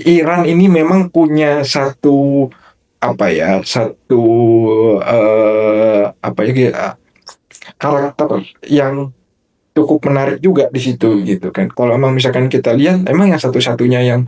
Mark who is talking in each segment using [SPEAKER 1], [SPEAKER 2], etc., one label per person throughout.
[SPEAKER 1] Iran ini memang punya satu satu karakter yang cukup menarik juga di situ gitu kan. Kalau emang misalkan kita lihat, emang yang satu-satunya yang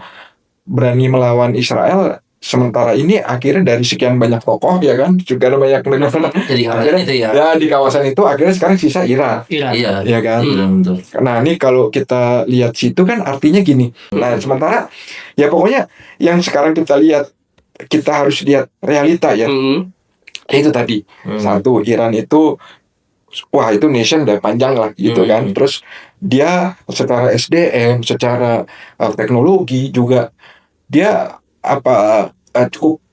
[SPEAKER 1] berani melawan Israel sementara ini akhirnya dari sekian banyak tokoh ya kan, juga ada banyak negara akhirnya
[SPEAKER 2] itu ya.
[SPEAKER 1] Ya di kawasan itu akhirnya sekarang sisa Iran.
[SPEAKER 2] Iya.
[SPEAKER 1] Ya kan.
[SPEAKER 2] Betul.
[SPEAKER 1] Nah ini kalau kita lihat situ kan artinya gini. Nah sementara ya pokoknya yang sekarang kita lihat, kita harus lihat realita ya. Itu tadi satu, Iran itu wah itu nation udah panjang lah gitu kan. Terus dia secara SDM, secara teknologi juga dia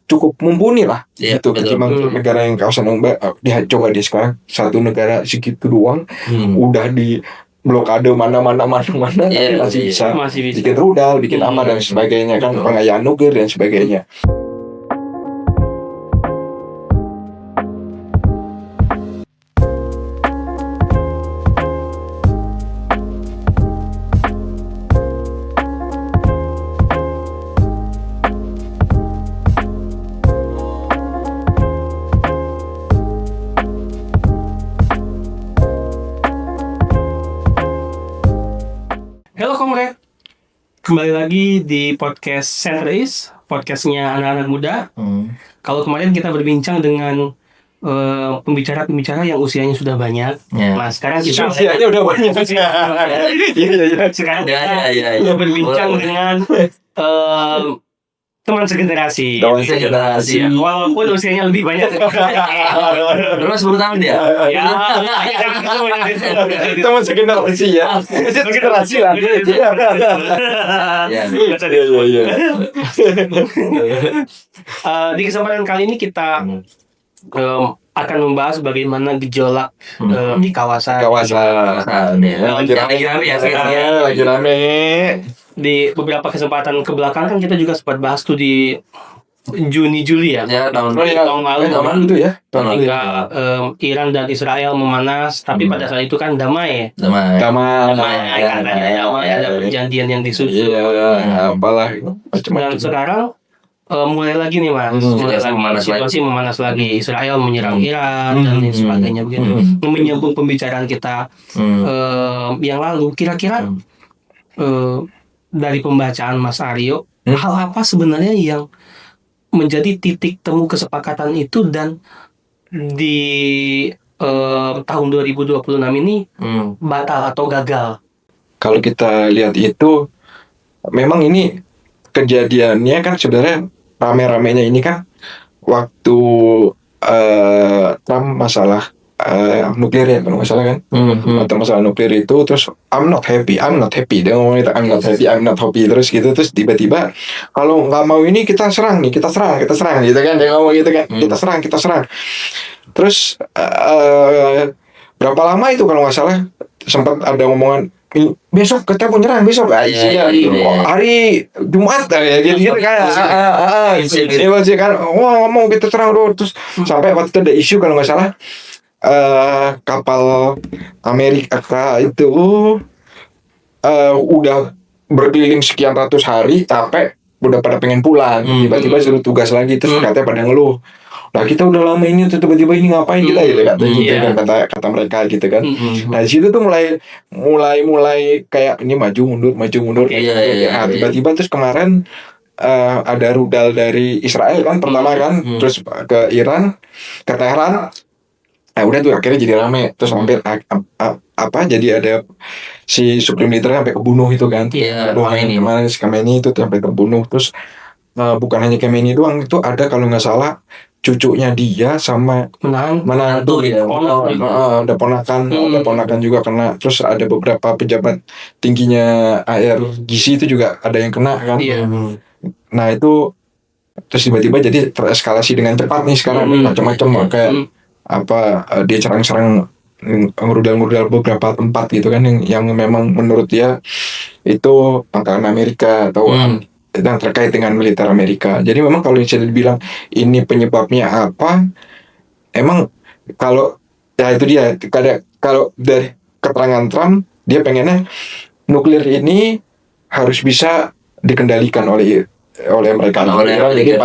[SPEAKER 1] cukup mumpuni lah gitu ketimbang negara yang kawasan coba di sekarang satu negara segitu doang udah di blokade mana tapi masih bisa bikin rudal, bikin apa dan sebagainya kan, pengayaan nuklir dan sebagainya.
[SPEAKER 3] Halo komrade, kembali lagi di podcast Center East, podcastnya anak-anak muda. Kalau kemarin kita berbincang dengan pembicara-pembicara yang usianya sudah banyak. Nah sekarang kita
[SPEAKER 1] usianya udah banyak.
[SPEAKER 3] Sekarang kita berbincang dengan teman segenerasi. Ya, walaupun usianya lebih banyak.
[SPEAKER 2] Terus 10 tahun dia.
[SPEAKER 3] Ya,
[SPEAKER 1] teman segenerasi ya. Segenerasi lah.
[SPEAKER 3] Di kesempatan kali ini kita akan membahas bagaimana gejolak di kawasan.
[SPEAKER 1] Lagi rame.
[SPEAKER 3] Di beberapa kesempatan kebelakangan kan kita juga sempat bahas tuh di Juni-Juli ya.
[SPEAKER 2] Tahun
[SPEAKER 3] lalu
[SPEAKER 1] itu ya.
[SPEAKER 3] Hingga Iran dan Israel memanas, tapi pada saat itu kan damai. Ada perjanjian yang disusun.
[SPEAKER 1] Apalah
[SPEAKER 3] Dan sekarang mulai lagi nih mas, situasi memanas lagi. Israel menyerang Iran dan lain sebagainya begitu. Menyambung pembicaraan kita yang lalu, kira-kira dari pembacaan Mas Aryo, hal apa sebenarnya yang menjadi titik temu kesepakatan itu dan di tahun 2026 ini batal atau gagal?
[SPEAKER 1] Kalau kita lihat itu, memang ini kejadiannya kan sebenarnya rame-ramenya ini kan waktu Trump masalah nuklir ya kalau nggak salah kan, atau masalah nuklir itu, terus I'm not happy dia ngomong itu, I'm not happy terus gitu, terus tiba-tiba kalau nggak mau ini kita serang gitu kan, dia ngomong gitu kan, kita serang terus berapa lama itu kalau nggak salah sempat ada ngomongan besok kita mau nyerang besok hari Jumat ya gitu kayak kan ngomong kita serang dulu, terus sampai waktu itu ada isu kalau nggak salah kapal Amerika itu udah berkeliling sekian ratus hari, capek, udah pada pengen pulang, tiba-tiba suruh tugas lagi, terus katanya pada ngeluh, nah kita udah lama ini tiba-tiba ini ngapain kita gitu kata mereka gitu kan. Nah di situ tuh mulai kayak ini maju mundur tiba-tiba terus kemarin ada rudal dari Israel kan pertama kan, terus ke Iran, ke Tehran. Nah udah tuh akhirnya jadi rame, terus hampir jadi ada si supreme leader sampai kebunuh itu kan. Khamenei itu sampai kebunuh. Terus bukan hanya Khamenei doang, itu ada kalau nggak salah cucunya dia sama menantu ya. Ada ponakan juga kena. Terus ada beberapa pejabat tingginya IRGC itu juga ada yang kena kan. Nah itu terus tiba-tiba jadi tereskalasi dengan cepat nih sekarang, macam-macam kayak dia serang-serang ngerudal beberapa tempat gitu kan, yang memang menurut dia itu pangkalan Amerika atau yang terkait dengan militer Amerika. Jadi memang kalau bisa dibilang ini penyebabnya apa, emang kalau ya itu dia, kalau dari keterangan Trump, dia pengennya nuklir ini harus bisa dikendalikan oleh oleh mereka.
[SPEAKER 2] Oleh
[SPEAKER 1] Iran
[SPEAKER 2] Amerika.
[SPEAKER 1] jadi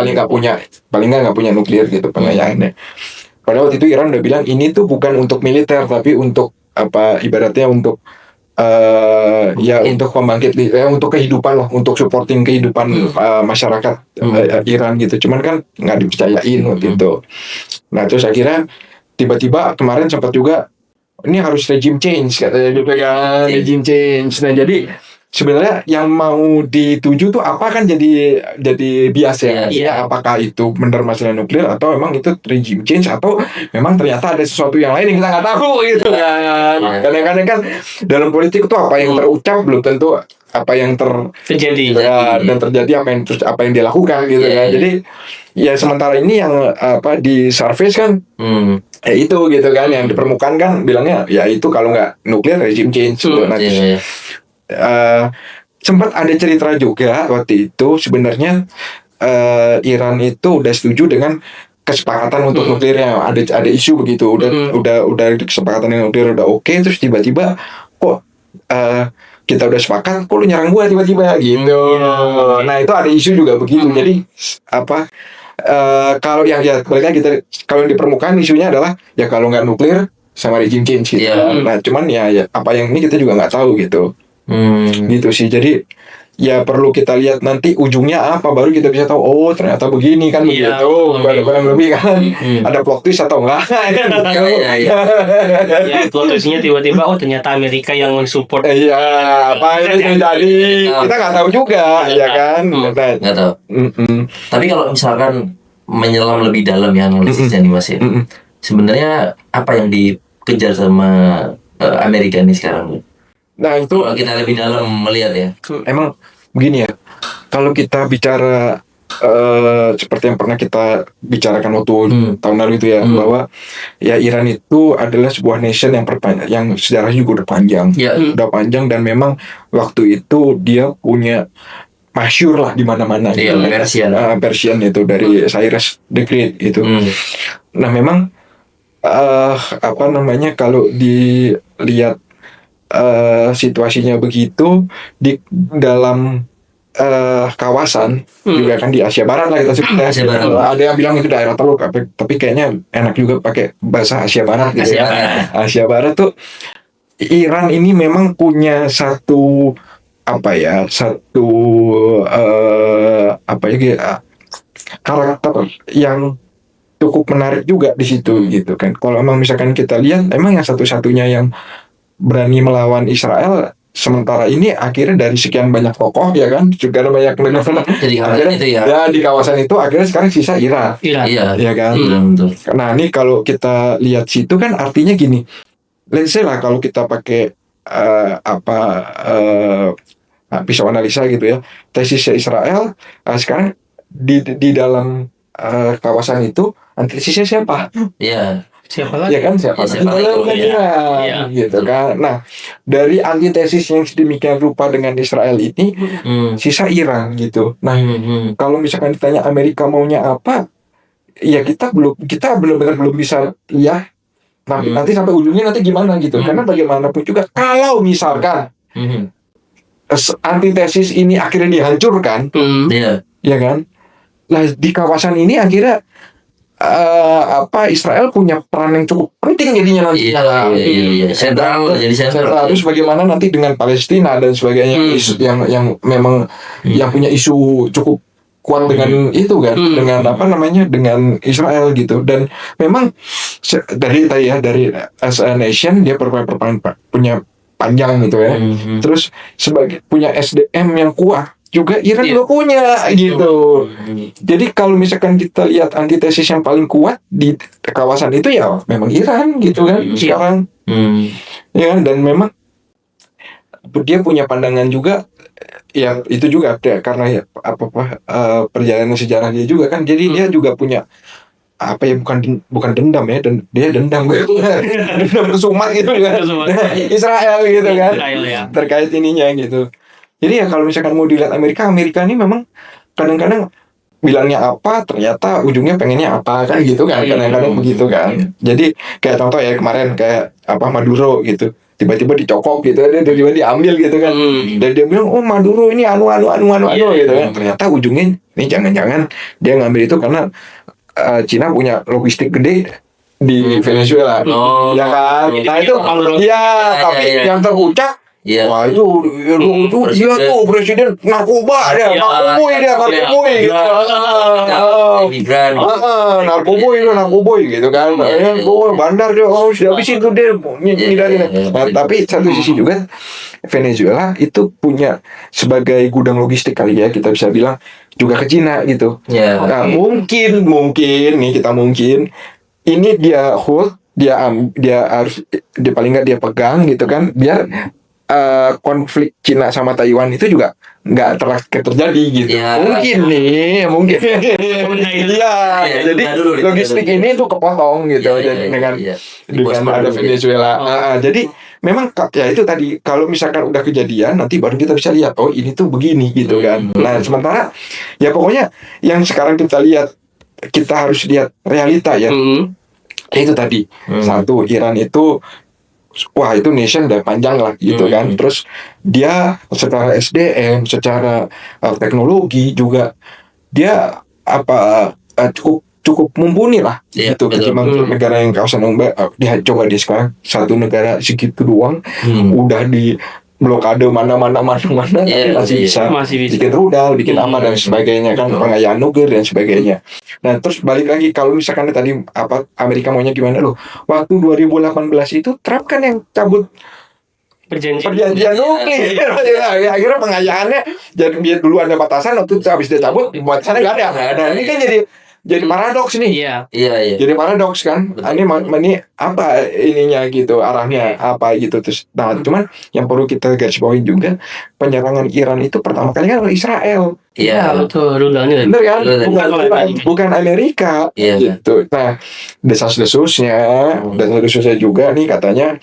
[SPEAKER 1] paling nggak punya nuklir gitu pengayaannya. Padahal waktu itu Iran udah bilang ini tuh bukan untuk militer tapi untuk apa ibaratnya untuk ya untuk pembangkit untuk kehidupan lah, untuk supporting kehidupan masyarakat Iran gitu. Cuman kan nggak dipercayain waktu itu. Nah terus akhirnya tiba-tiba kemarin sempat juga ini harus regime change katanya juga kan, regime change. Nah jadi sebenarnya yang mau dituju tuh apa kan jadi bias ya. Artinya apakah itu benar masalah nuklir atau memang itu regime change atau memang ternyata ada sesuatu yang lain yang kita nggak tahu gitu kan. Kadang-kadang kan dalam politik itu apa yang terucap belum tentu apa yang
[SPEAKER 3] terjadi
[SPEAKER 1] dan terjadi apa yang dia lakukan gitu kan. Jadi ya sementara ini yang apa di surface kan itu gitu kan yang di permukaan kan bilangnya ya itu kalau nggak nuklir regime change gitu. Nah, sempat ada cerita juga waktu itu sebenarnya Iran itu udah setuju dengan kesepakatan untuk nuklirnya, ada isu begitu, udah kesepakatan dengan nuklir udah oke, terus tiba-tiba kok kita udah sepakat, kok lu nyerang gua tiba-tiba gitu. Nah itu ada isu juga begitu. Jadi apa kalau yang ya kita kalau yang di permukaan isunya adalah ya kalau nggak nuklir sama regime change gitu. Nah cuman ya apa yang ini kita juga nggak tahu gitu. Gitu sih. Jadi ya perlu kita lihat nanti ujungnya apa baru kita bisa tahu oh ternyata begini kan begitu kurang lebih kan ada plot twist atau enggak kan
[SPEAKER 3] ya plot twistnya tiba-tiba oh ternyata Amerika yang mensupport
[SPEAKER 1] apa yang jadi kita nggak tahu juga ya kan
[SPEAKER 2] nggak tahu. Tapi kalau misalkan menyelam lebih dalam ya analisisnya nih Mas ya, sebenarnya apa yang dikejar sama Amerika ini sekarang?
[SPEAKER 1] Nah itu
[SPEAKER 2] kalau kita lebih dalam melihat ya,
[SPEAKER 1] emang begini ya. Kalau kita bicara seperti yang pernah kita bicarakan waktu tahun lalu itu ya, bahwa ya Iran itu adalah sebuah nation yang sejarahnya juga udah panjang, udah panjang dan memang waktu itu dia punya masyhur lah di mana-mana. Persian itu dari Cyrus the Great itu. Nah memang apa namanya kalau dilihat situasinya begitu di dalam kawasan juga kan di Asia Barat lah kita sebut. Ada yang bilang itu daerah Teluk tapi kayaknya enak juga pakai bahasa Asia Barat gitu ya. Asia Barat tuh Iran ini memang punya satu karakter yang cukup menarik juga di situ gitu kan. Kalau emang misalkan kita lihat emang yang satu-satunya yang berani melawan Israel sementara ini akhirnya dari sekian banyak tokoh ya kan juga banyak negara akhirnya itu ya di kawasan itu akhirnya sekarang sisa Iran. Ya kan. Nah ini kalau kita lihat situ kan artinya gini, let's say lah kalau kita pakai pisau analisa gitu ya, tesisnya Israel sekarang di dalam kawasan itu antitesisnya siapa? Siapa lagi? Ya kan siapa lagi? Gitu kan. Nah, dari antitesis yang sedemikian rupa dengan Israel ini sisa Iran gitu. Nah, kalau misalkan ditanya Amerika maunya apa, ya kita benar-benar belum bisa ya. Nanti sampai ujungnya nanti gimana gitu. Karena bagaimanapun juga kalau misalkan antitesis ini akhirnya dihancurkan, ya kan? Nah, di kawasan ini akhirnya Israel punya peran yang cukup penting jadinya nanti.
[SPEAKER 2] Sentral.
[SPEAKER 1] Terus bagaimana nanti dengan Palestina dan sebagainya yang memang yang punya isu cukup kuat dengan itu kan, dengan Israel gitu. Dan memang dari as a nation dia punya panjang gitu ya. Terus sebagai punya SDM yang kuat juga Iran juga punya gitu. Jadi kalau misalkan kita lihat antitesis yang paling kuat di kawasan itu ya memang Iran gitu kan sekarang. Ya dan memang dia punya pandangan juga ya itu juga karena ya perjalanan sejarah dia juga kan. Jadi dia juga punya bukan dendam ya, dan dia dendam kesumat gitu kan. Israel gitu kan. Terkait ininya gitu. Jadi ya kalau misalkan mau dilihat Amerika ini memang kadang-kadang bilangnya apa ternyata ujungnya pengennya apa kan gitu kan, kadang-kadang begitu kan. Jadi kayak contoh ya kemarin kayak Maduro gitu tiba-tiba dicokok gitu kan, tiba-tiba diambil gitu kan. Dan dia bilang, oh Maduro ini anu gitu kan. Ternyata ujungnya ini jangan-jangan dia ngambil itu karena Cina punya logistik gede di Venezuela, ya kan. Nah itu tapi yang terucak, wah itu dia tuh presiden narkoba dia, narkoboy gitu. Narkoboy gitu kan. Bandar dia, habis itu dia ngidarin. Nah, tapi satu sisi juga Venezuela itu punya sebagai gudang logistik kali ya, kita bisa bilang juga ke Cina gitu. Nah, mungkin nih kita mungkin ini dia hold, dia harus paling nggak dia pegang gitu kan, biar konflik Cina sama Taiwan itu juga nggak terjadi gitu. Mungkin jadi logistik ini tuh kepotong gitu dengan ada Venezuela. Jadi memang ya itu tadi, kalau misalkan udah kejadian nanti baru kita bisa lihat, oh ini tuh begini gitu kan. Nah sementara ya pokoknya yang sekarang kita lihat, kita harus lihat realita ya. Itu tadi satu, Iran itu wah itu nation udah panjang lah gitu kan. Terus dia secara SDM, secara teknologi juga dia cukup mumpuni lah gitu ketimbang negara yang kawasan dia coba di sekarang satu negara segitu doang udah di blokade mana tapi masih bisa bikin rudal, bikin apa dan sebagainya kan, pengayaan nuklir dan sebagainya. Nah terus balik lagi, kalau misalkan tadi Amerika maunya gimana loh, waktu 2018 itu Trump kan yang cabut perjanjian nuklir. Akhirnya pengayaannya jadi dia dulu ada batasan, waktu itu habis dia cabut batasannya nggak ada. Nah ini kan jadi paradoks nih.
[SPEAKER 2] Iya.
[SPEAKER 1] Jadi paradoks kan. Ini apa ininya gitu, arahnya apa gitu terus. Nah, cuman yang perlu kita garis bawahi juga, penyerangan Iran itu pertama kali kan oleh Israel.
[SPEAKER 3] Iya, betul. Rudalnya
[SPEAKER 1] bener kan? Bukan Amerika gitu. Nah, desas-desusnya juga nih katanya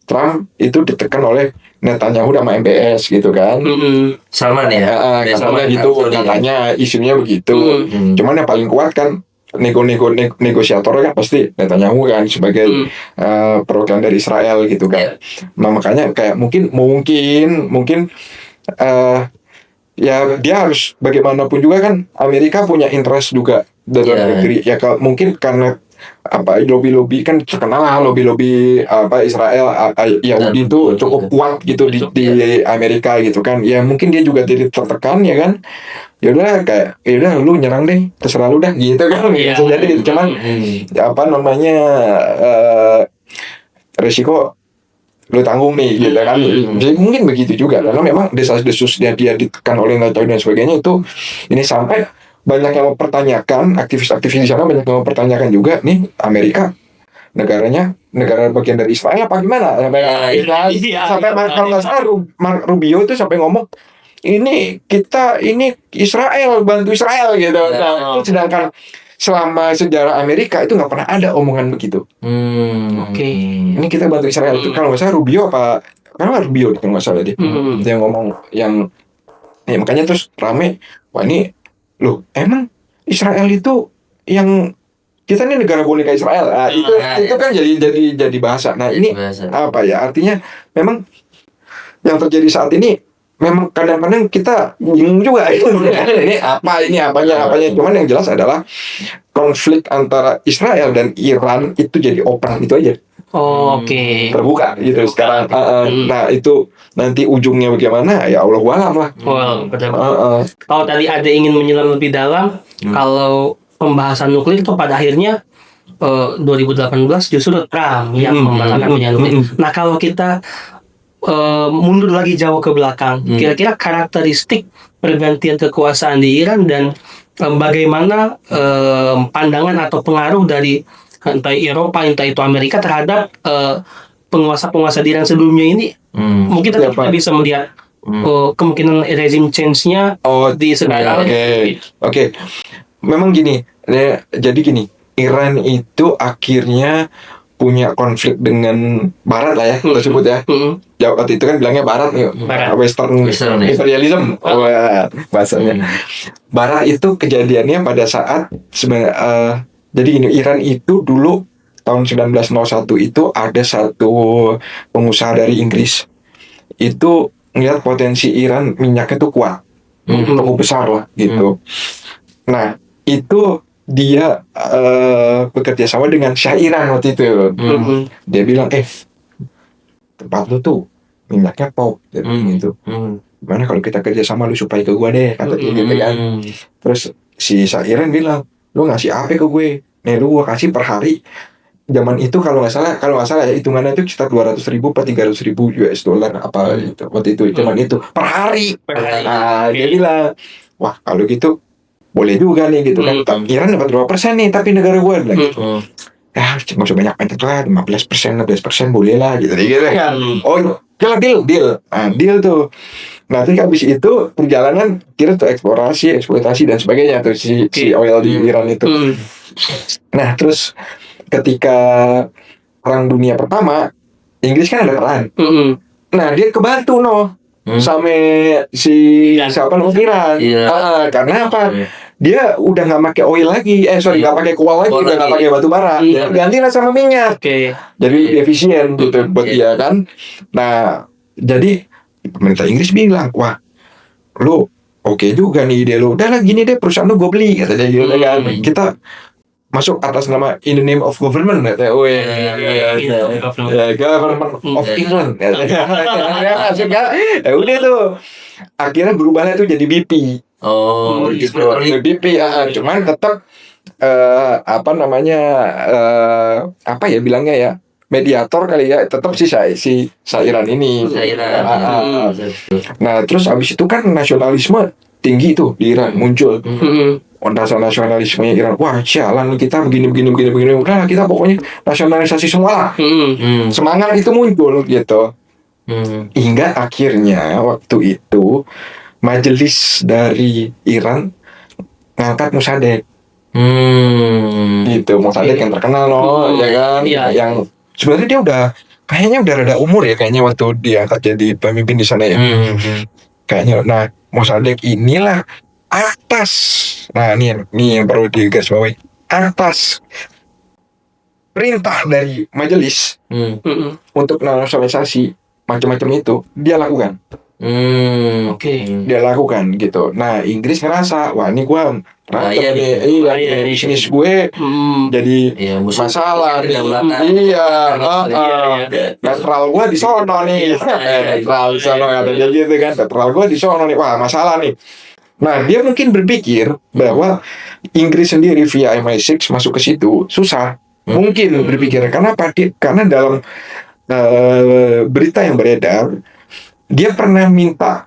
[SPEAKER 1] Trump itu ditekan oleh Netanyahu sama MBS gitu kan.
[SPEAKER 2] Salman ya.
[SPEAKER 1] Katanya gitu, katanya isunya begitu. Cuman yang paling kuat kan negosiator kan pasti Netanyahu kan sebagai perwakilan dari Israel gitu kan. Nah, makanya kayak mungkin ya dia harus bagaimanapun juga kan, Amerika punya interest juga dalam negeri ya, mungkin karena lobby kan terkenal lah, lobby Israel Yahudi itu cukup kuat gitu di Amerika gitu kan. Ya mungkin dia juga jadi tertekan ya kan. Ya udah kayak lu nyerang deh, terserah lu dah gitu kan. Bisa jadi gitu. Cuman resiko lu tanggung nih gitu kan. Mungkin begitu juga karena memang desas-desus dia ditekan oleh Netanyahu dan sebagainya itu ini sampai banyak yang mempertanyakan, aktivis-aktivis di sana banyak yang mempertanyakan juga nih, Amerika negara bagian dari Israel apa gimana sampai kalau nggak salah Rubio itu sampai ngomong ini Israel bantu Israel gitu. Nah, sedangkan selama sejarah Amerika itu nggak pernah ada omongan begitu. Ini kita bantu Israel itu kalau nggak salah Rubio kalau nggak salah dia yang ngomong yang ya makanya terus rame, wah ini loh, emang Israel itu yang kita ini negara boneka Israel. Nah, itu kan jadi bahasa. Nah, ini apa ya? Artinya memang yang terjadi saat ini memang kadang-kadang kita bingung juga ini apanya. Cuman yang jelas adalah konflik antara Israel dan Iran itu jadi open itu aja. Terbuka gitu sekarang. Nah itu nanti ujungnya bagaimana ya Allah alam lah.
[SPEAKER 3] Kalau tadi ada ingin menyelam lebih dalam, kalau pembahasan nuklir itu pada akhirnya 2018 justru Trump yang membatalkan penyanyi nuklir. Nah kalau kita mundur lagi jauh ke belakang, kira-kira karakteristik pergantian kekuasaan di Iran dan bagaimana pandangan atau pengaruh dari entah Eropa, entah itu Amerika terhadap penguasa-penguasa di Iran sebelumnya ini, mungkin kita bisa melihat kemungkinan rezim change-nya di sekarang.
[SPEAKER 1] Oke. Memang gini, jadi gini, Iran itu akhirnya punya konflik dengan Barat lah ya, kita sebut ya. Waktu itu kan bilangnya Barat nih, Western imperialism bahasanya. Barat itu kejadiannya pada saat sebenarnya jadi gini, Iran itu dulu tahun 1901 itu ada satu pengusaha dari Inggris itu ngeliat potensi Iran minyaknya tuh kuat, cukup besar lah gitu. Nah itu dia bekerja sama dengan Shah Iran waktu itu. Dia bilang tempat lu tuh minyaknya top gitu. Gimana kalau kita kerja sama, lu supply ke gua deh, kata dia gitu kan. Terus si Shah Iran bilang, lu ngasih apa ke gue? Nih lu gua kasih per hari. Zaman itu kalau nggak salah ya hitungannya itu sekitar 200.000 atau 300.000 US dollar apa gitu waktu itu zaman itu per hari. Nah dia bilang, wah kalau gitu boleh juga nih gitu kan. Iran dapat berapa persen nih tapi negara gue bilang gitu. Ya nggak usah banyak lah, 15% boleh lah gitu kan. Oh deal. Nah deal tuh. Nah terus habis itu perjalanan kira tuh eksploitasi dan sebagainya tuh si oil di Iran itu. Nah terus ketika Perang Dunia Pertama, Inggris kan ada perang. Nah dia kebantu sama siapa Iran. Karena apa? Dia udah nggak pakai oil lagi, nggak pakai kual lagi, udah nggak pakai batu bara, gantilah sama minyak. Jadi efisien gitu buat dia kan. Nah jadi pemerintah Inggris bilang, wah lu oke juga nih ide lu, udah lah gini deh perusahaan lu gue beli katanya gitu kan. Kita masuk atas nama in the name of government katanya. Government of England katanya. Ya udah tuh akhirnya berubahnya tuh jadi BP. Gitu. BP cuman tetap apa ya bilangnya ya, mediator kali ya, tetap si Iran ini. Nah terus abis itu kan nasionalisme tinggi tuh di Iran muncul. Nasionalismenya Iran, wah sialan kita begini, udah kita pokoknya nasionalisasi semua lah. Semangat itu muncul gitu. Hingga akhirnya waktu itu majelis dari Iran ngangkat Mossadegh. Gitu, Mossadegh yang terkenal ya kan. Yang sebenarnya dia kayaknya udah rada umur ya kayaknya waktu dia angkat jadi pemimpin di sana ya. Kayaknya. Nah Mossadegh inilah atas, nah ini yang perlu digarisbawahi, atas perintah dari majelis untuk nasionalisasi macam-macam itu dia lakukan. Dia lakukan gitu. Nah Inggris ngerasa, wah ini gue bisnis gue jadi masalah. Netral gue di sono nih. Netral di sono katanya gitu kan. Netral gue di sono nih. Wah masalah nih. Nah dia mungkin berpikir bahwa Inggris sendiri via MI6 masuk ke situ susah. Mungkin berpikir karena dalam berita yang beredar dia pernah minta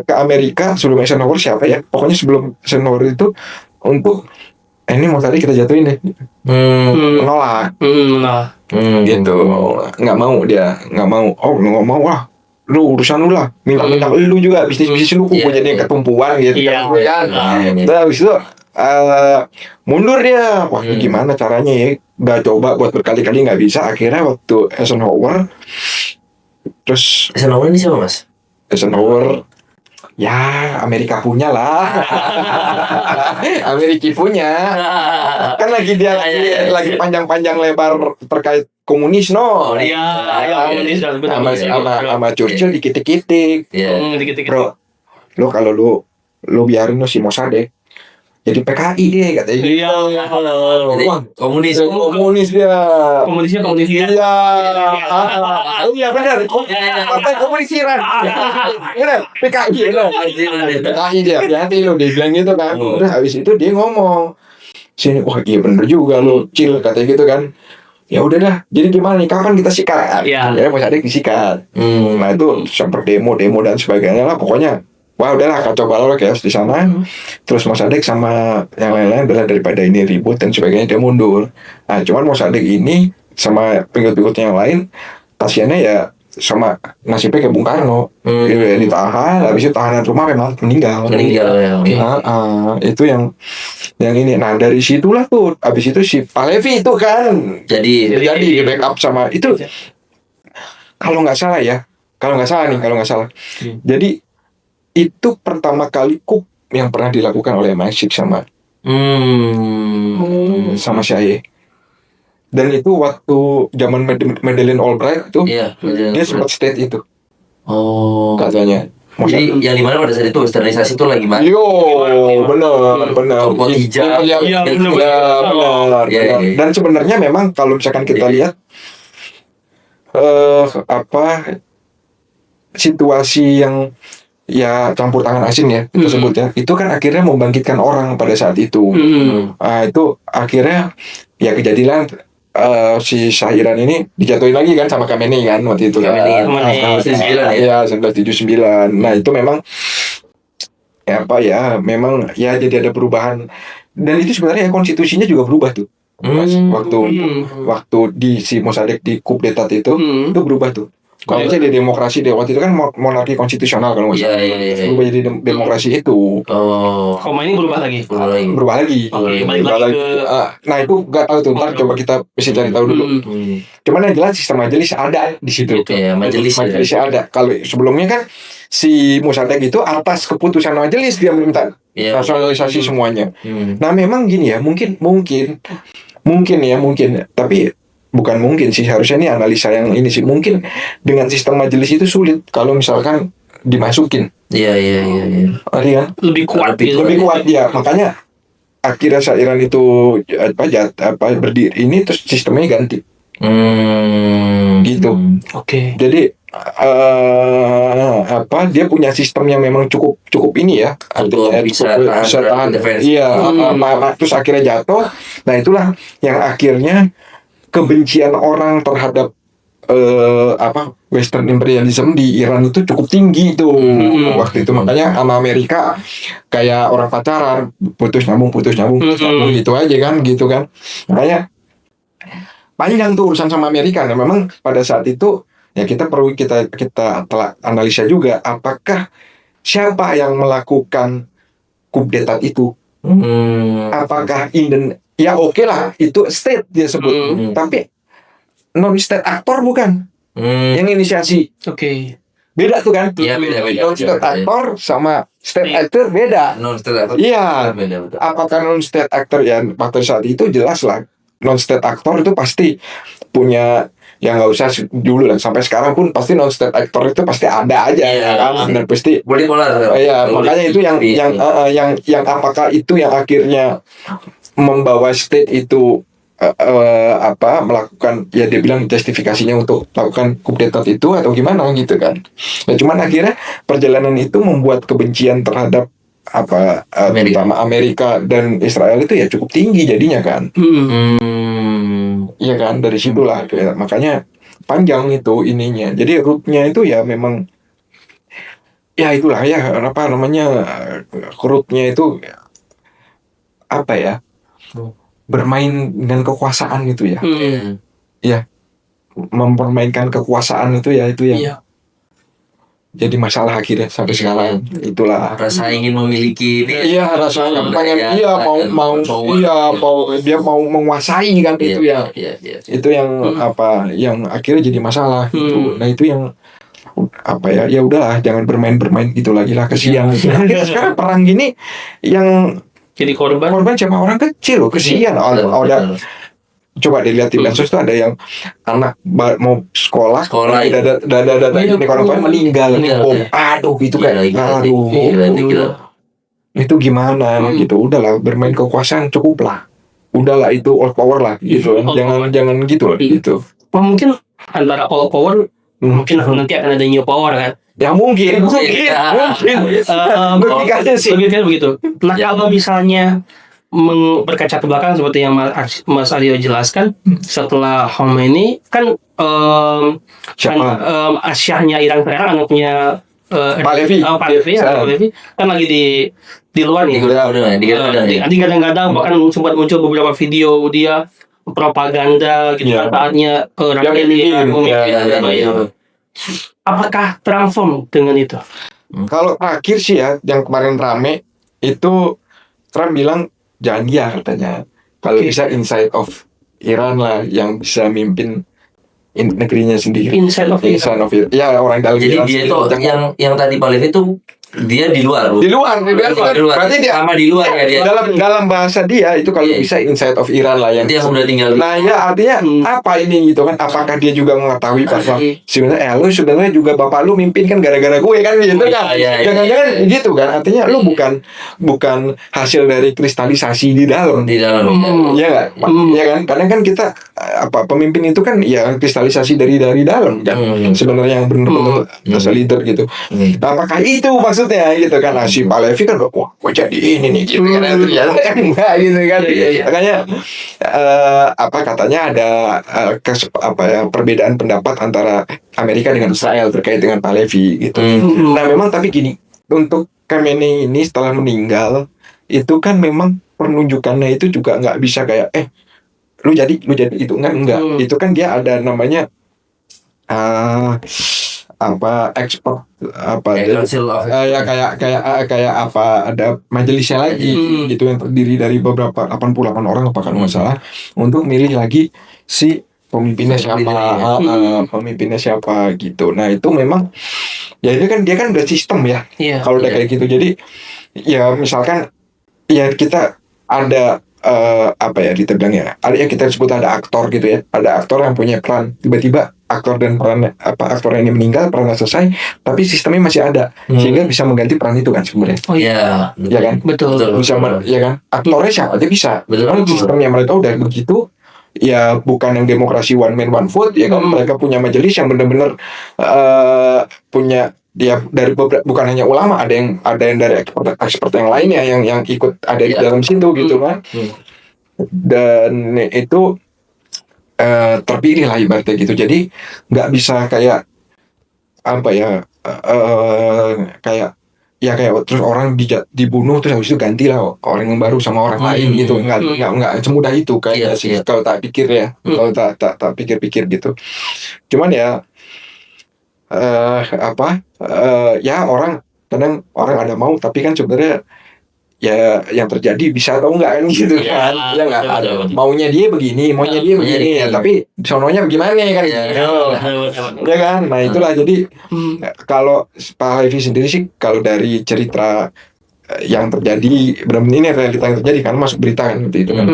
[SPEAKER 1] ke Amerika sebelum Eisenhower siapa ya, pokoknya sebelum Eisenhower itu untuk ini mau tadi kita jatuhin deh, menolak, gitu, nggak mau lah, lu urusan lu lah, minta lu juga bisnis lu kok jadi ketumpuan gitu kan. Nah habis itu mundur dia, wah gimana caranya ya, udah coba buat berkali-kali nggak bisa, akhirnya waktu Eisenhower. Terus
[SPEAKER 2] Eisenhower ini siapa mas?
[SPEAKER 1] Eisenhower ya Amerika punya lah. Amerika punya kan lagi panjang-panjang lebar terkait komunis komunis sama Churchill dikit-dikit. Bro, lo kalau lo biarin si Mossadegh jadi PKI dia katanya.
[SPEAKER 2] Komunis
[SPEAKER 1] dia.
[SPEAKER 3] Komunisnya.
[SPEAKER 1] Iya benar. Partai Komunis Iran. Benar. PKI dia. Hati-hati lo dia bilang gitu kan. Udah habis itu dia ngomong. Sini, wah iya bener juga lo, Cil katanya gitu kan. Ya udah dah. Jadi gimana nih? Kapan kita sikat? Ya Mossadegh disikat. Nah itu sampai demo dan sebagainya lah pokoknya. Wah udahlah kacau balau chaos di sana. Terus Mossadegh sama yang lain-lain adalah daripada ini ribut dan sebagainya dia mundur. Nah cuman Mossadegh ini sama pengikut-pengikutnya yang lain kasiannya ya sama nasibnya kayak Bung Karno. Ditahan, habis itu tahanan rumah memang meninggal ya. Itu yang ini. Nah dari situlah tuh habis itu si Pahlavi itu kan jadi di backup sama itu. Kalau nggak salah. Jadi itu pertama kali coup yang pernah dilakukan oleh MI6 sama CIA. Dan itu waktu zaman Madeleine Albright itu
[SPEAKER 2] Iya.
[SPEAKER 1] dia sempat state itu
[SPEAKER 2] Oh.
[SPEAKER 1] katanya.
[SPEAKER 2] Jadi yang dimana pada saat itu westernisasi itu lagi mana?
[SPEAKER 1] Yo, benar.
[SPEAKER 2] Kompot hijau.
[SPEAKER 3] Iya,
[SPEAKER 1] Ya,
[SPEAKER 3] benar.
[SPEAKER 1] benar. Dan sebenarnya memang kalau misalkan kita lihat situasi yang ya campur tangan asing ya kita sebutnya, itu kan akhirnya membangkitkan orang pada saat itu. Itu akhirnya ya kejadian si Shah Iran ini dijatuhin lagi kan sama Khamenei kan waktu itu kan. Iya, 1979. Nah, itu memang memang jadi ada perubahan, dan itu sebenarnya konstitusinya juga berubah tuh. Waktu di si Mossadegh di coup d'etat itu berubah tuh. Kalau misalnya di demokrasi deh, waktu itu kan monarki konstitusional kalau nggak salah. Berubah jadi demokrasi itu.
[SPEAKER 3] Khomeini berubah lagi.
[SPEAKER 1] Berubah lagi.
[SPEAKER 3] Balik lagi ke...
[SPEAKER 1] Nah itu nggak tahu tuh, ntar coba kita bisa cari tahu dulu. Cuman yang jelas sistem majelis ada di situ. Majelisnya ada. Kalau sebelumnya kan si Mossadegh itu atas keputusan majelis dia minta nasionalisasi semuanya. Nah memang gini ya, mungkin tapi bukan mungkin sih, harusnya ini analisa yang ini sih, mungkin dengan sistem majelis itu sulit kalau misalkan dimasukin.
[SPEAKER 2] Iya.
[SPEAKER 1] Kan?
[SPEAKER 3] Lebih kuat
[SPEAKER 1] ya, makanya akhirnya Shah Iran itu berdiri ini terus sistemnya ganti. Gitu.
[SPEAKER 3] Oke.
[SPEAKER 1] Jadi dia punya sistem yang memang cukup ini ya, artinya
[SPEAKER 2] bisa tahan.
[SPEAKER 1] Iya, terus akhirnya jatuh. Nah itulah yang akhirnya kebencian orang terhadap Western imperialism di Iran itu cukup tinggi itu waktu itu. Makanya sama Amerika kayak orang pacaran, putus nyambung gitu aja kan, gitu kan. Makanya panjang tuh urusan sama Amerika. Nah memang pada saat itu ya kita perlu kita telah analisa juga, apakah siapa yang melakukan coup d'etat itu. Apakah ya oke lah, itu state dia sebut, tapi non state aktor bukan yang inisiasi.
[SPEAKER 3] Oke.
[SPEAKER 1] Beda tuh kan?
[SPEAKER 2] Iya, beda.
[SPEAKER 1] Non state aktor sama state actor beda.
[SPEAKER 2] Non state actor.
[SPEAKER 1] Iya.
[SPEAKER 2] Beda.
[SPEAKER 1] Apakah non state actor ya pada saat itu jelas lah. Non state actor itu pasti punya, ya nggak usah dulu lah, sampai sekarang pun pasti non state actor itu pasti ada aja kan, dan pasti
[SPEAKER 2] boleh polar.
[SPEAKER 1] Iya, makanya itu yang apakah itu yang akhirnya membawa state itu melakukan, ya dia bilang justifikasinya untuk melakukan coup d'etat itu atau gimana gitu kan. Nah cuman akhirnya perjalanan itu membuat kebencian terhadap terutama Amerika dan Israel itu ya cukup tinggi jadinya kan. Iya kan, dari situlah ya, makanya panjang itu ininya. Jadi rootnya itu ya memang ya itulah ya rootnya itu bermain dengan kekuasaan itu ya. Ya, mempermainkan kekuasaan itu ya jadi masalah akhirnya sampai sekarang. Itulah
[SPEAKER 2] rasa ingin memiliki ini.
[SPEAKER 1] Iya, rasanya pengen dia mau menguasai kan. Itu ya. Itu yang yang akhirnya jadi masalah gitu. Nah itu yang ya udahlah, jangan bermain gitu lagi lah, kesian. Sekarang perang gini yang
[SPEAKER 3] jadi korban
[SPEAKER 1] cuma orang kecil loh, kesian. Coba dilihat di medsos tuh ada yang anak mau sekolah ada ini orang tua meninggal. Aduh itu kayak itu gimana gitu. Udahlah, bermain kekuasaan cukup lah. Udahlah, itu all power lah gitu. Jangan gitu gitu.
[SPEAKER 3] Mungkin antara all power mungkin nanti akan ada new power kan.
[SPEAKER 1] Ya mungkin.
[SPEAKER 3] Logikanya sih begitu. Nah kalau misalnya berkaca ke belakang seperti yang Mas Aryo jelaskan, setelah Khomeini kan Asyahnya Iran sekarang anaknya Pahlavi kan lagi di luar nih. Kadang-kadang bahkan sempat muncul beberapa video dia propaganda gitu kan, saatnya apakah transform dengan itu?
[SPEAKER 1] Kalau terakhir sih ya, yang kemarin rame itu Trump bilang jangan dia katanya, kalau bisa inside of Iran lah yang bisa mimpin negerinya sendiri.
[SPEAKER 3] Inside of Iran.
[SPEAKER 1] Ya orang dalam.
[SPEAKER 2] Jadi dia itu yang tadi Pahlavi itu Dia di luar, Bu.
[SPEAKER 1] Di luar. Berarti dia
[SPEAKER 2] sama di luar ya dia.
[SPEAKER 1] dalam bahasa dia itu kalau bisa inside of Iran lah yang
[SPEAKER 2] dia udah tinggal.
[SPEAKER 1] Nah ya artinya apa ini gitu kan? Apakah dia juga mengetahui bahwa sebenarnya lu sebenarnya juga bapak lu mimpin kan gara-gara gue kan gitu kan? Jangan-jangan gitu kan? Artinya lu bukan hasil dari kristalisasi di dalam. Iya nggak? Ya kan? Kadang kan kita pemimpin itu kan ya kristalisasi dari dalam kan? Sebenarnya yang benar-benar leader gitu. Nah, apakah itu maksudnya gitu kan? Si Pak Levi kan wah gue jadi ini nih gitu kan, ternyata kan enggak gitu kan. Makanya katanya ada perbedaan pendapat antara Amerika dengan Israel terkait dengan Pak Levi gitu. Nah memang tapi gini, untuk Khamenei ini setelah meninggal itu kan memang penunjukannya itu juga nggak bisa kayak lu jadi itu enggak. Itu kan dia ada namanya expert kayak ada majelisnya lagi gitu yang terdiri dari beberapa 88 orang kalau nggak salah untuk milih lagi si pemimpinnya siapa gitu. Nah itu memang ya itu kan dia kan udah sistem ya. Kalau udah kayak gitu jadi ya misalkan ya kita ada kita bilang ya ada yang kita sebut ada aktor gitu ya, ada aktor yang punya peran, tiba-tiba aktor dan peran aktor ini meninggal, perannya selesai tapi sistemnya masih ada sehingga bisa mengganti peran itu kan sebenarnya. Ya kan
[SPEAKER 3] betul.
[SPEAKER 1] Bisa ya kan aktornya siapa aja bisa, karena sistemnya mereka udah begitu ya, bukan yang demokrasi one man one vote ya kan. Mereka punya majelis yang benar-benar punya dia dari beberapa, bukan hanya ulama, ada yang dari expert yang lainnya yang ikut ada di dalam situ gitu kan. Dan itu terpilih lah ibaratnya gitu. Jadi nggak bisa kayak kayak terus orang dibunuh terus habis itu ganti lah orang yang baru sama orang lain gitu. Nggak semudah itu kayaknya sih kalau tak pikir ya. Kalau tak pikir-pikir gitu. Cuman ya ya orang kadang orang ada mau tapi kan sebenarnya ya yang terjadi bisa atau enggak kan gitu kan. Ya enggak ada maunya dia begini ya tapi sononya bagaimana kan ya kan. Nah itulah jadi kalau Pak Levi sendiri sih kalau dari cerita yang terjadi benar-benar ini realita yang terjadi kan masuk berita kan seperti itu kan.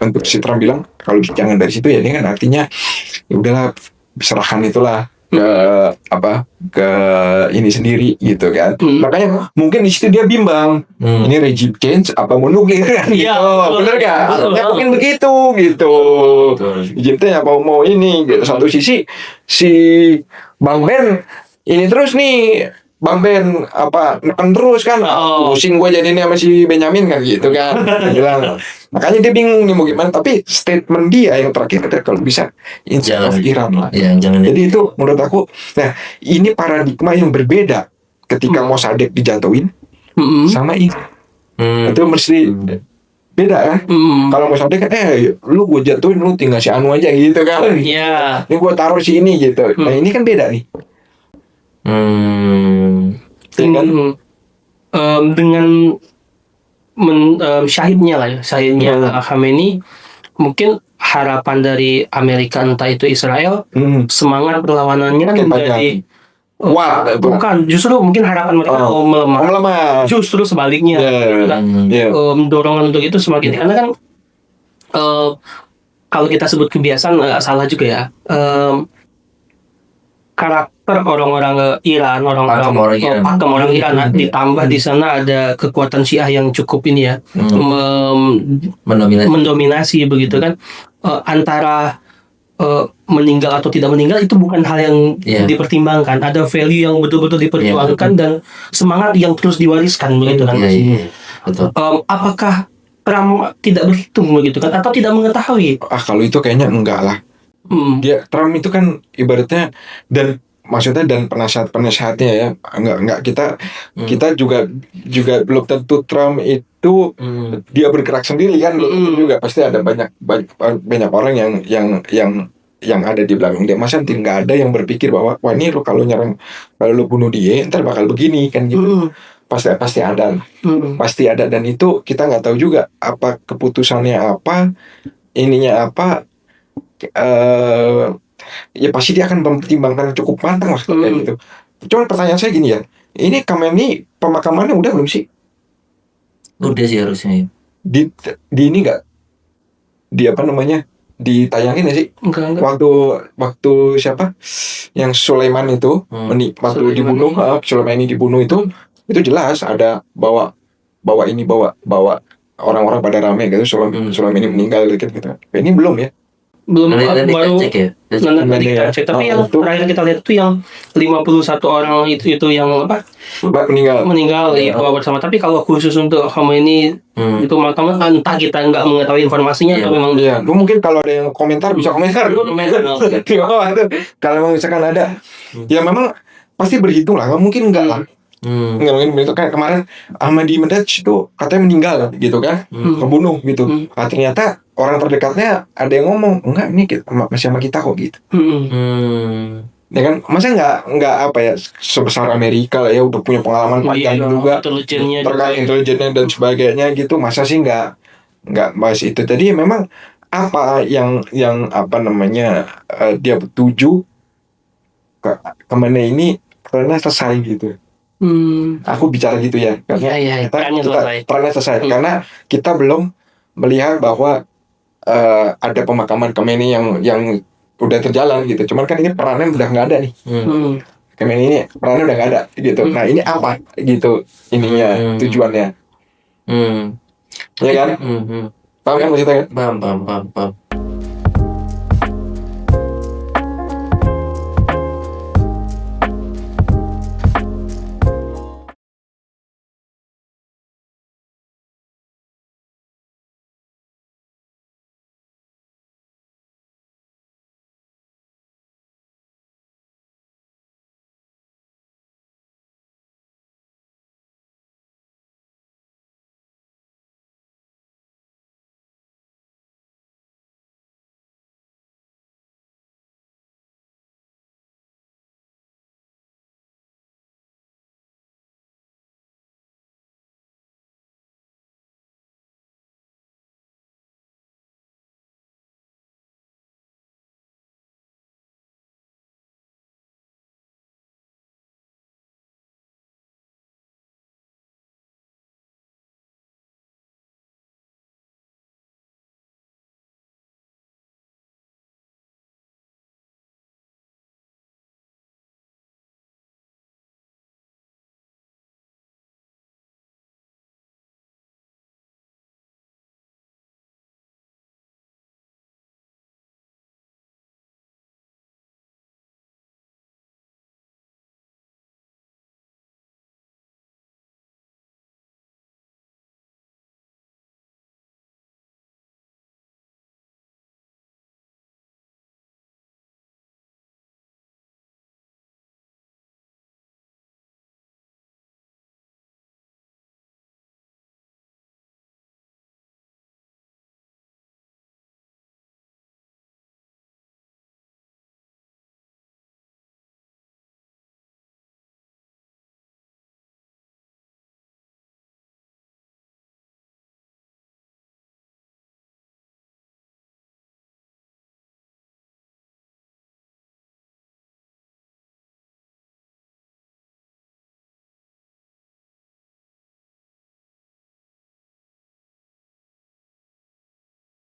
[SPEAKER 1] Untuk si Trump bilang kalau jangan dari situ ya ini kan artinya ya udahlah serahkan itulah ke ini sendiri gitu kan. Makanya mungkin di situ dia bimbang ini regime change apa mau nuklir kan gitu. Bener gak? Ya mungkin begitu gitu. Regime change apa mau ini gitu. Satu sisi si Bang Ben ini terus nih, Bang Ben neken terus kan, pusing gue jadi ini sama si Benyamin kan gitu kan. Bilang makanya dia bingung nih mau gimana. Tapi statement dia yang terakhir kalau bisa inside of Iran lah. Jadi itu menurut aku, nah ini paradigma yang berbeda ketika Mossadegh dijatuhin sama ini. Itu mesti beda kan. Kalau Mossadegh kan lu gue jatuhin lu tinggal si Anu aja gitu kan. Ini gue taruh si ini gitu. Nah ini kan beda nih.
[SPEAKER 3] Dengan syahidnya Khamenei, mungkin harapan dari Amerika entah itu Israel semangat perlawanannya kan menjadi bukan, justru mungkin harapan mereka melemah. Justru sebaliknya dorongan untuk itu semakin karena kan kalau kita sebut kebiasaan salah juga ya. Karakter orang-orang Iran, orang Iran ditambah di sana ada kekuatan Syiah yang cukup ini ya, mendominasi begitu kan. Antara meninggal atau tidak meninggal itu bukan hal yang dipertimbangkan. Ada value yang betul-betul diperjuangkan dan semangat yang terus diwariskan begitu kan.
[SPEAKER 2] Betul.
[SPEAKER 3] Apakah Trump tidak berhitung begitu kan atau tidak mengetahui?
[SPEAKER 1] Kalau itu kayaknya enggak lah. Dia Trump itu kan ibaratnya dan maksudnya dan penasehatnya ya enggak kita juga belum tentu Trump itu dia bergerak sendiri kan. Juga pasti ada banyak orang yang ada di belakang dia. Masa nggak ada yang berpikir bahwa wah ini lo kalau lu bunuh dia ntar bakal begini kan gitu. Pasti ada pasti ada, dan itu kita nggak tahu juga apa keputusannya apa ininya apa. Ya pasti dia akan mempertimbangkan cukup matang lah kayak gitu. Cuman pertanyaan saya gini ya, ini Khamenei pemakamannya udah belum sih?
[SPEAKER 2] Udah sih harusnya.
[SPEAKER 1] Di ini nggak, di apa namanya, ditayangin nggak sih?
[SPEAKER 3] Enggak.
[SPEAKER 1] Waktu siapa yang Sulaiman itu waktu
[SPEAKER 3] Sulaiman.
[SPEAKER 1] dibunuh, Sulaiman ini dibunuh itu jelas ada bawa orang-orang pada rame gitu, Sulaiman ini meninggal gitu. Ini belum ya?
[SPEAKER 3] Belum,
[SPEAKER 2] Nanti
[SPEAKER 3] baru
[SPEAKER 2] cek ya.
[SPEAKER 3] nanti kita cek. Tapi yang
[SPEAKER 1] itu
[SPEAKER 3] terakhir kita lihat itu yang 51 orang itu yang apa meninggal di bawah bersama. Tapi kalau khusus untuk Khamenei itu makamnya entah kita nggak mengetahui informasinya atau memang
[SPEAKER 1] iya. Mungkin kalau ada yang komentar bisa komentar di bawah itu. Kalau misalkan ada, ya memang pasti berhitung lah. Nggak mungkin enggak lah. Nggak mungkin begitu. Kayak kemarin Ahmadi Medaj itu katanya meninggal gitu kan, kebunuh gitu. Ternyata orang terdekatnya ada yang ngomong, enggak, ini masih sama kita kok gitu. Ya kan, masa nggak apa ya, sebesar Amerika lah ya, udah punya pengalaman panjang juga terkait intelijennya dan sebagainya gitu. Masa sih nggak bahas itu. Jadi memang apa yang apa namanya, dia tuju ke Khamenei ini karena selesai gitu. Aku bicara gitu ya, karena perannya selesai. Karena kita belum melihat bahwa ada pemakaman Khamenei yang udah terjalan gitu. Cuman kan ini perannya udah nggak ada nih. Khamenei ini perannya udah nggak ada gitu. Nah ini apa gitu ininya, tujuannya. Ya kan? Paham kan maksudnya kan?
[SPEAKER 2] Paham.